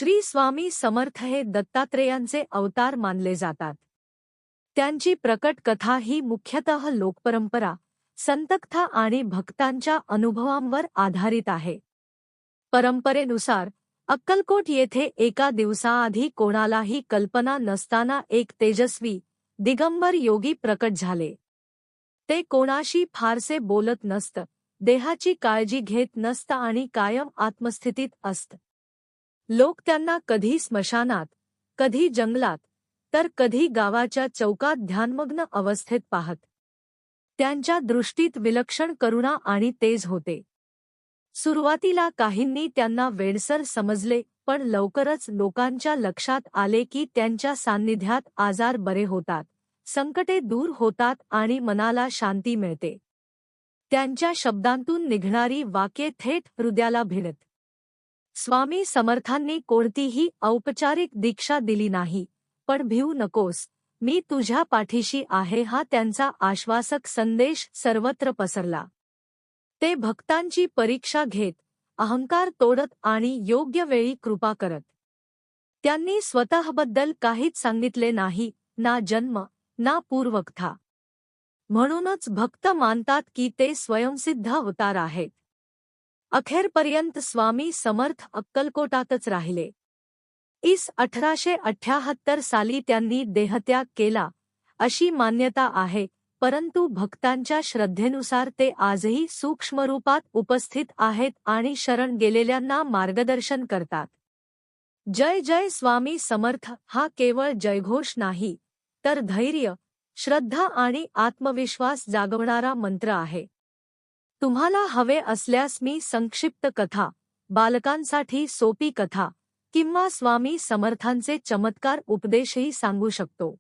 श्री स्वामी समर्थ हे दत्तात्रेयांचे अवतार मानले जातात. त्यांची प्रकट कथा ही मुख्यतः लोकपरंपरा, संतकथा आणि भक्तांच्या अनुभवांवर आधारित आहे. परंपरेनुसार अक्कलकोट येथे एका दिवसाआधी कोणालाही कल्पना नसताना एक तेजस्वी, दिगंबर योगी प्रकट झाले. ते कोणाशी फारसे बोलत नसत, देहाची काळजी घेत नसत आणि कायम आत्मस्थितीत असत. लोक त्यांना कधी स्मशानात, कधी जंगलात, तर कधी गावाच्या चौकात ध्यानमग्न अवस्थेत पाहत. त्यांच्या दृष्टीत विलक्षण करुणा आणि तेज होते. सुरुवातीला काहींनी त्यांना वेडसर समजले, पण लवकरच लोकांच्या लक्षात आले की त्यांच्या सान्निध्यात आजार बरे होतात, संकटे दूर होतात आणि मनाला शांती मिळते. त्यांच्या शब्दांतून निघणारी वाक्ये थेट हृदयाला भिडत. स्वामी समर्थांनी कोणतीही औपचारिक दीक्षा दिली नाही, पण भिवू नकोस, मी तुझ्या पाठीशी आहे हा त्यांचा आश्वासक संदेश सर्वत्र पसरला. ते भक्तांची परीक्षा घेत, अहंकार तोडत आणि योग्य वेळी कृपा करत. त्यांनी स्वतःबद्दल काहीच सांगितले नाही, ना जन्म, ना पूर्वकथा. म्हणूनच भक्त मानतात की ते स्वयंसिद्ध अवतार आहेत. अखेरपर्यंत स्वामी समर्थ अक्कलकोटातच राहिले. 1878 साली त्यांनी देहत्याग केला, अशी मान्यता आहे, परंतु भक्तांच्या श्रद्धेनुसार ते आजही सूक्ष्मरूपात उपस्थित आहेत आणि शरण गेलेल्यांना मार्गदर्शन करतात. जय जय स्वामी समर्थ हा केवळ जयघोष नाही, तर धैर्य, श्रद्धा आणि आत्मविश्वास जागवणारा मंत्र आहे. तुम्हाला हवे असल्यास मी संक्षिप्त कथा, बालकांसाठी सोपी कथा किंवा स्वामी समर्थांचे चमत्कार उपदेशही सांगू शकतो.